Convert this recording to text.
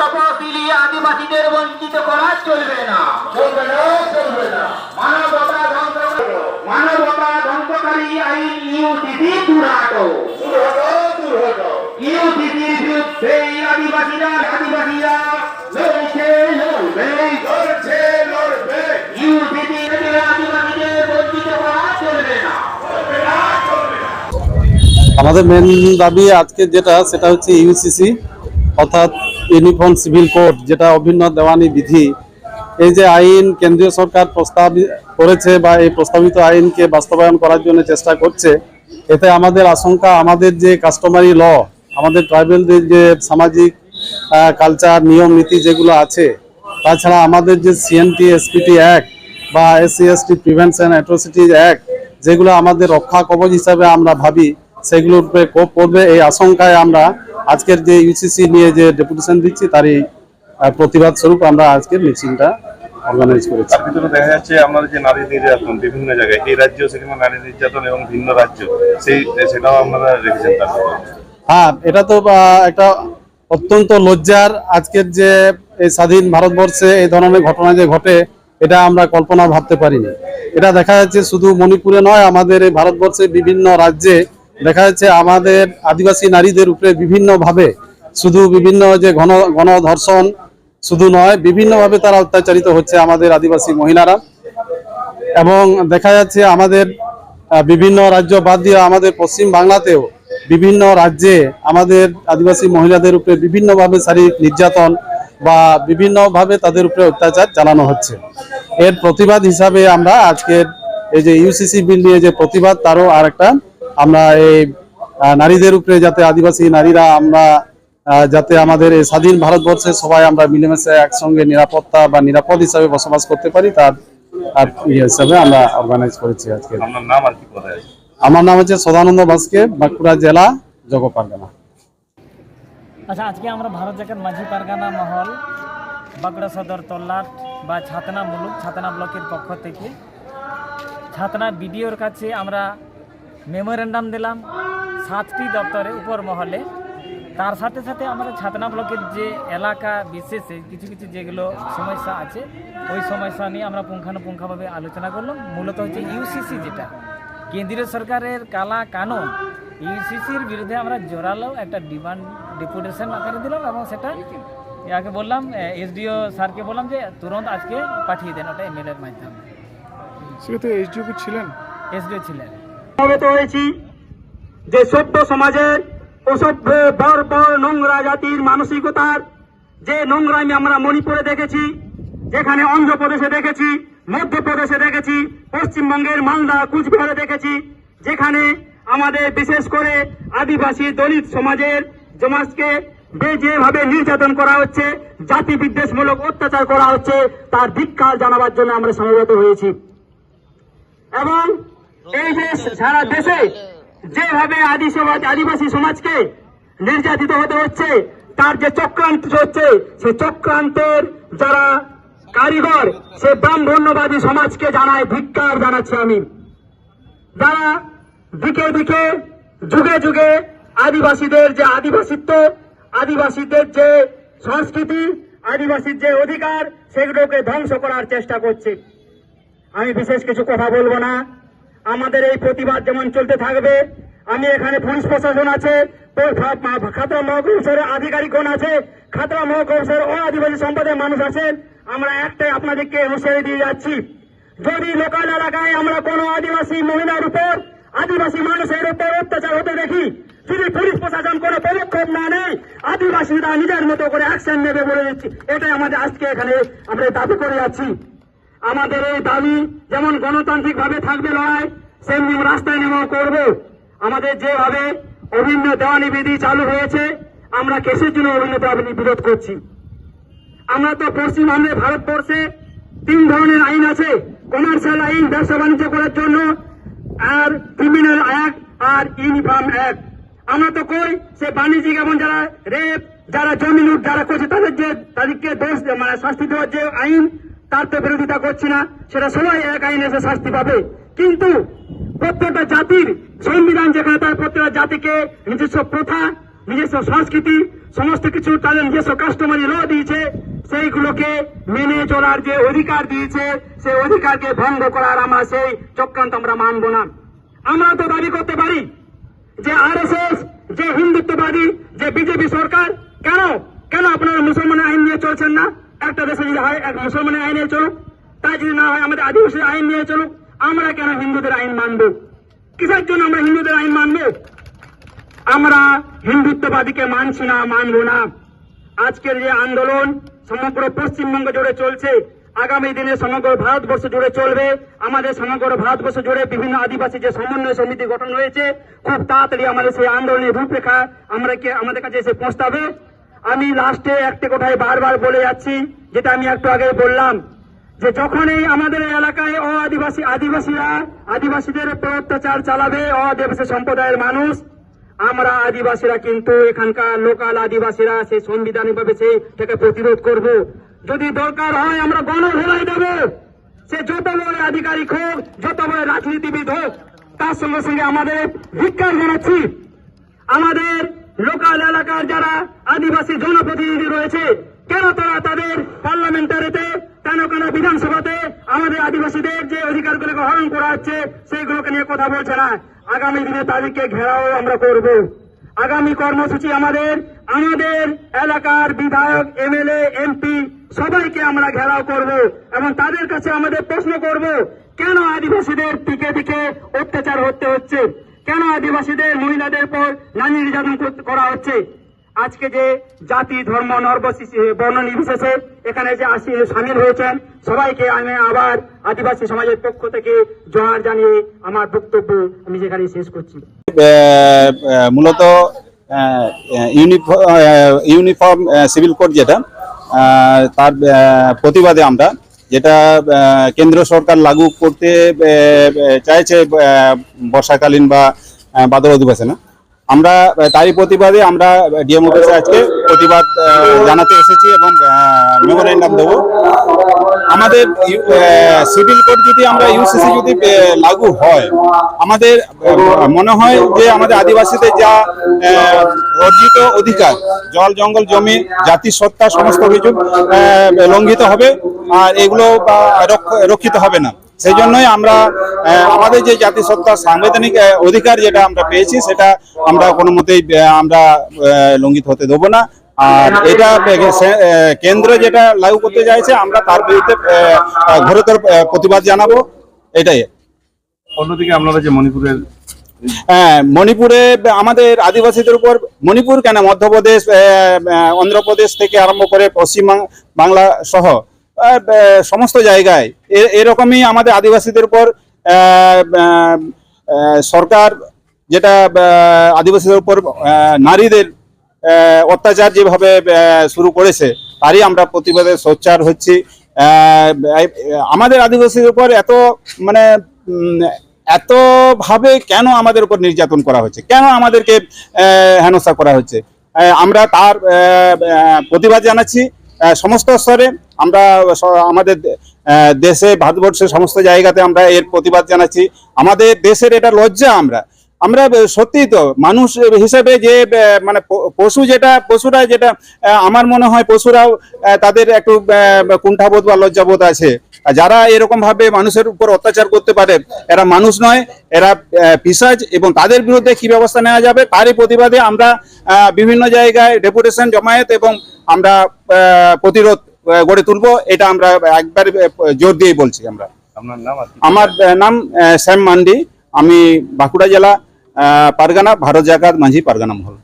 তপশিলি আদিবাসীদের বঞ্চিত করা চলবে না। মানবতা ধ্বংসকারী আইন ইউসিসি দুরাটো। ইউসিসির বিরুদ্ধে আদিবাসীরা লড়বে। ইউসিসি আদিবাসীদের বঞ্চিত করা চলবে না। আমাদের মেন দাবি আজকে যেটা সেটা হচ্ছে ইউসিসি অর্থাৎ ইউনিফর্ম সিভিল কোড, যেটা অভিন্ন দেওয়ানি বিধি। এই যে আইন কেন্দ্রীয় সরকার প্রস্তাব করেছে বা এই প্রস্তাবিত আইনকে বাস্তবায়ন করার জন্য চেষ্টা করছে, এতে আমাদের আশঙ্কা আমাদের যে কাস্টমারি ল, আমাদের ট্রাইবেলদের যে সামাজিক কালচার নিয়ম নীতি যেগুলো আছে, তাছাড়া আমাদের যে সিএনটি এসপিটি অ্যাক্ট বা এসসি এসটি প্রিভেনশন অ্যাট্রোসিটিজ অ্যাক্ট, যেগুলো আমাদের রক্ষা কবচ হিসাবে আমরা ভাবি, সেগুলোর উপরে কোপ পড়বে এই আশঙ্কায় আমরা আজকের যে ইউসিসি নিয়ে যে ডেপুটেশন দিচ্ছি তারই প্রতিবাদ স্বরূপ আমরা আজকের মিছিলটা অর্গানাইজ করেছি। দেখা যাচ্ছে আমাদের যে নারী নির্যাতন বিভিন্ন জায়গায়, এই রাজ্য সেখানে নারী নির্যাতন এবং ভিন্ন রাজ্য সেটাও আপনারা রেখেছেন। হ্যাঁ, এটা তো একটা অত্যন্ত লজ্জার, আজকের যে এই স্বাধীন ভারতবর্ষে এই ধরনের ঘটনা যে ঘটে এটা আমরা কল্পনা ভাবতে পারিনি। এটা দেখা যাচ্ছে শুধু মণিপুরে নয়, আমাদের এই ভারতবর্ষে বিভিন্ন রাজ্যে দেখা যাচ্ছে আমাদের আদিবাসী নারীদের উপরে বিভিন্নভাবে, শুধু বিভিন্ন যে গণধর্ষণ শুধু নয়, বিভিন্নভাবে তারা অত্যাচারিত হচ্ছে আমাদের আদিবাসী মহিলারা। এবং দেখা যাচ্ছে আমাদের বিভিন্ন রাজ্য বাদ দিয়ে আমাদের পশ্চিম বাংলাতেও বিভিন্ন রাজ্যে আমাদের আদিবাসী মহিলাদের উপরে বিভিন্নভাবে শারীরিক নির্যাতন বা বিভিন্নভাবে তাদের উপরে অত্যাচার চালানো হচ্ছে। এর প্রতিবাদ হিসাবে আমরা আজকের এই যে ইউসিসি বিল নিয়ে যে প্রতিবাদ, তারও আর একটা আমরা এই নারীদের উপরে যাতে আদিবাসী নারীরা আমরা যাতে আমাদের এই স্বাধীন ভারতবর্ষে সবাই আমরা মিলেমিশে একসঙ্গে নিরাপত্তা বা নিরাপদ হিসাবে বসবাস করতে পারি, তার হিসাবে আমরা অর্গানাইজ করেছি আজকে। আমার নাম হচ্ছে সদানন্দ ভাস্কে, বাঁকুড়া জেলা যোগ পারগানা। আচ্ছা, আজকে আমরা ভারত জাকাত মাঝি পারগানা মহল বাঁকুড়া সদর তল্লাট বা ছাতনা মুলুক ছাতনা ব্লকের পক্ষ থেকে ছাতনা বিডিওর কাছে আমরা মেমোরেন্ডাম দিলাম 7টি দপ্তরে উপর মহলে। তার সাথে সাথে আমরা ছাতনা ব্লকের যে এলাকা বিশেষে কিছু কিছু যেগুলো সমস্যা আছে, ওই সমস্যা নিয়ে আমরা পুঙ্খানুপুঙ্খভাবে আলোচনা করলাম। মূলত হচ্ছে ইউসিসি, যেটা কেন্দ্রীয় সরকারের কালা কানুন, ইউসিসির বিরুদ্ধে আমরা জোরালো একটা ডিমান্ড ডেপুটেশন আকারে দিলাম এবং সেটা ইয়াকে বললাম, এসডিও স্যারকে বললাম যে তুরন্ত আজকে পাঠিয়ে দেন ওটা ইমেলের মাধ্যমে। সেটা এসডিও ছিলেন, এসডিও ছিলেন। সমবেত হয়েছি যে সভ্য সমাজের অসভ্য বর্বর নোংরা জাতির মানসিকতার যে নোংরামি আমরা মণিপুরে দেখেছি, যেখানে অন্ধ্রপ্রদেশে দেখেছি, মধ্যপ্রদেশে দেখেছি, পশ্চিমবঙ্গের মালদা কুচবিহারে দেখেছি, যেখানে আমাদের বিশেষ করে আদিবাসী দলিত সমাজকে যেভাবে নির্যাতন করা হচ্ছে, জাতি বিদ্বেষমূলক অত্যাচার করা হচ্ছে, তার ধিক্কার জানাবার জন্য আমরা সমবেত হয়েছি। এবং এই যে সারা দেশে যেভাবে আদিবাসী সমাজকে নির্যাতিত হতে হচ্ছে, তার যে চক্রান্ত হচ্ছে, সে চক্রান্তের যারা কারিগর, সে ব্রাহ্মণ্যবাদী সমাজকে জানায় ধিক্কার জানাচ্ছি আমি। যারা দিকে দিকে যুগে যুগে আদিবাসীদের যে আদিবাসিত্ব, আদিবাসীদের যে সংস্কৃতি, আদিবাসীর যে অধিকার, সেগুলোকে ধ্বংস করার চেষ্টা করছে। আমি বিশেষ কিছু কথা বলবো না। আমাদের এই প্রতিবাদ যেমন চলতে থাকবে, আমি এখানে পুলিশ প্রশাসন আছে, খাতড়া মহকুমার আধিকারিকগণ আছে, খাতড়া মহকুমার আদিবাসী সম্প্রদায়ের মানুষ আছেন। আমরা একটাই আপনাদেরকে হুঁশিয়ারি দিয়ে যাচ্ছি, যদি লোকাল এলাকায় আমরা কোনো আদিবাসী মহিলার উপর, আদিবাসী মানুষের উপর অত্যাচার হতে দেখি, যদি পুলিশ প্রশাসন কোনো পদক্ষেপ না নেয়, আদিবাসীরা নিজের মতো করে অ্যাকশন নেবে বলে দিচ্ছি। এটাই আমাদের আজকে এখানে আমরা দাবি করে যাচ্ছি। আমাদের এই দাবি যেমন গণতান্ত্রিক ভাবে থাকবে লড়াই, সেমনি রাস্তায় নেমেও করব। আমাদের যেভাবে অভিন্ন দেওয়ানি বিধি চালু হয়েছে, আমরা কেসের জন্য অভিন্ন দেওয়ানি বিরোধ করছি। আমরা তো আমাদের ভারতবর্ষে 3 ধরনের আইন আছে, কমার্শিয়াল আইন ব্যবসা বাণিজ্য করার জন্য, আর ক্রিমিনাল অ্যাক্ট আর ইউনিফর্ম অ্যাক্ট। আমরা তো কই সে বাণিজ্যিক এবং যারা রেপ, যারা জমি লুট যারা করছে তাদেরকে দোষ মানে শাস্তি দেওয়ার যে আইন, তার তো বিরোধিতা করছি না, সেটা সবাই এক আইনে এসে শাস্তি পাবে। কিন্তু প্রত্যেকটা জাতির সংবিধান যেখানে তার প্রত্যেকটা জাতিকে নিজস্ব প্রথা, নিজস্ব সংস্কৃতি সমস্ত কিছু তাদের নিজস্ব কাস্টমারি ল দিয়েছে, সেইগুলোকে মেনে চলার যে অধিকার দিয়েছে সেই অধিকারকে ভঙ্গ করার আমরা সেই চক্রান্ত আমরা মানব না। আমরা তো দাবি করতে পারি যে আরএসএস, যে হিন্দুত্ববাদী, যে বিজেপি সরকার, কেন কেন আপনারা মুসলমানের আইন নিয়ে চলছেন না? একটা দেশে যদি হয় এক মুসলমানের আইনে চলুক, তাই যদি না হয় আমাদের আদিবাসীর আইন নিয়ে চলুক। আমরা কেন হিন্দুদের আইন মানব? কিসের জন্য আমরা হিন্দুদের আইন মানব? আমরা হিন্দুত্ববাদীকে মানছি না, মানব না। আজকের যে আন্দোলন সমগ্র পশ্চিমবঙ্গ জুড়ে চলছে, আগামী দিনে সমগ্র ভারতবর্ষ জুড়ে চলবে। আমাদের সমগ্র ভারতবর্ষ জুড়ে বিভিন্ন আদিবাসী যে সমন্বয় সমিতি গঠন হয়েছে, খুব তাড়াতাড়ি আমাদের সেই আন্দোলনের রূপরেখা আমাদের কাছে এসে পৌঁছাবে। আমি লাস্টে একটা কথাই বারবার বলে যাচ্ছি, যেটা আমি একটু আগে বললাম, যে যখনই আমাদের এলাকায় আদিবাসীদের উপর অত্যাচার চালাবে আদিবাসী সম্প্রদায়ের মানুষ, আমরা আদিবাসীরা কিন্তু এখানকার লোকাল আদিবাসীরা সেই সাংবিধানিকভাবে সেটাকে প্রতিরোধ করব। যদি দরকার হয় আমরা গণধোলাই দেব। সে যত বড় আধিকারিক হোক, যত বড় রাজনীতিবিদ হোক, তার সঙ্গে সঙ্গে আমাদের ধিক্কার জানাচ্ছি আমাদের লোকাল এলাকার যারা আদিবাসী জনপ্রতিনিধি রয়েছে, কেন তারা তাদের পার্লামেন্টারিতে, কেন বিধানসভাতে আমাদের আদিবাসীদের যে অধিকারগুলোকে হরণ করা হচ্ছে সেইগুলোকে নিয়ে কথা বলছে না? আগামী দিনে তাদেরকে ঘেরাও আমরা করব। আগামী কর্মসূচি আমাদের এলাকার বিধায়ক, এমএলএ, এমপি সবাইকে আমরা ঘেরাও করব এবং তাদের কাছে আমাদের প্রশ্ন করব, কেন আদিবাসীদের দিকে দিকে অত্যাচার হতে হচ্ছে, কেন আদিবাসীদের মহিলাদের পর নারী নির্যাতন করা হচ্ছে। আজকে যে জাতি, ধর্ম, বর্ণ নির্বিশেষে এখানে যে সামিল হয়েছেন সবাইকে আমি আবার আদিবাসী সমাজের পক্ষ থেকে জোহার জানিয়ে আমার বক্তব্য আমি যেখানে শেষ করছি। মূলত ইউনিফর্ম সিভিল কোড যেটা, তার প্রতিবাদে আমরা যেটা কেন্দ্র সরকার লাগু করতে চাইছে বর্ষাকালীন বা বাদল অধিবেশনে, আমরা তারই প্রতিবাদে আমরা ডিএম অফিসে আজকে প্রতিবাদ জানাতে এসেছি এবং মেমোরেন্ডাম দেবো। আমাদের সিভিল কোড যদি আমরা ইউসিসি যদি লাগু হয়, আমাদের মনে হয় যে আমাদের আদিবাসীদের যা অর্জিত অধিকার, জল, জঙ্গল, জমি, জাতি সত্তা সমস্ত কিছু লঙ্ঘিত হবে আর এগুলো রক্ষিত হবে না। সেই জন্যই আমরা আমাদের যে জাতিসত্তার সাংবিধানিক অধিকার যেটা আমরা পেয়েছি সেটা আমরা কোনো মতেই আমরা লঙ্ঘিত হতে দেবো না। আর এটা কেন্দ্র যেটা লাগু করতে চাইছে আমরা তার বিরুদ্ধে ঘোরতর প্রতিবাদ জানাবো, এটাই। অন্যদিকে আপনারা যে মণিপুরে আমাদের আদিবাসীদের উপর, মণিপুর কেন, মধ্যপ্রদেশ, অন্ধ্রপ্রদেশ থেকে আরম্ভ করে পশ্চিম বাংলা সহ সমস্ত জায়গায় এরকমই আমাদের আদিবাসীদের উপর সরকার যেটা আদিবাসীদের উপর নারীদের অত্যাচার যেভাবে শুরু করেছে তারই আমরা প্রতিবাদে সোচ্চার হচ্ছি। আমাদের আদিবাসীদের উপর এতভাবে কেন আমাদের উপর নির্যাতন করা হচ্ছে, কেন আমাদেরকে হেনস্থা করা হচ্ছে, আমরা তার প্রতিবাদ জানাচ্ছি সমস্ত স্তরে। আমরা আমাদের দেশে, ভারতবর্ষের সমস্ত জায়গাতে আমরা এর প্রতিবাদ জানাচ্ছি। আমাদের দেশের এটা লজ্জা। আমরা সত্যি তো মানুষ হিসেবে যে পশুরা যেটা আমার মনে হয় পশুরাও তাদের একটু কুণ্ঠাবোধ বা লজ্জাবোধ আছে। যারা এরকম ভাবে মানুষের উপর অত্যাচার করতে পারে এরা মানুষ নয়, এরা পিশাচ, এবং তাদের বিরুদ্ধে কি ব্যবস্থা নেওয়া যাবে তারই প্রতিবাদে আমরা বিভিন্ন জায়গায় ডেপুটেশন জমায়েত এবং আমরা প্রতিরোধ গড়ে তুলবো, এটা আমরা একবার জোর দিয়ে বলছি। আমার নাম শ্যাম মান্ডি, আমি বাঁকুড়া জেলা পারগানা ভারত জাকাত মাঝি পারগানা মহল।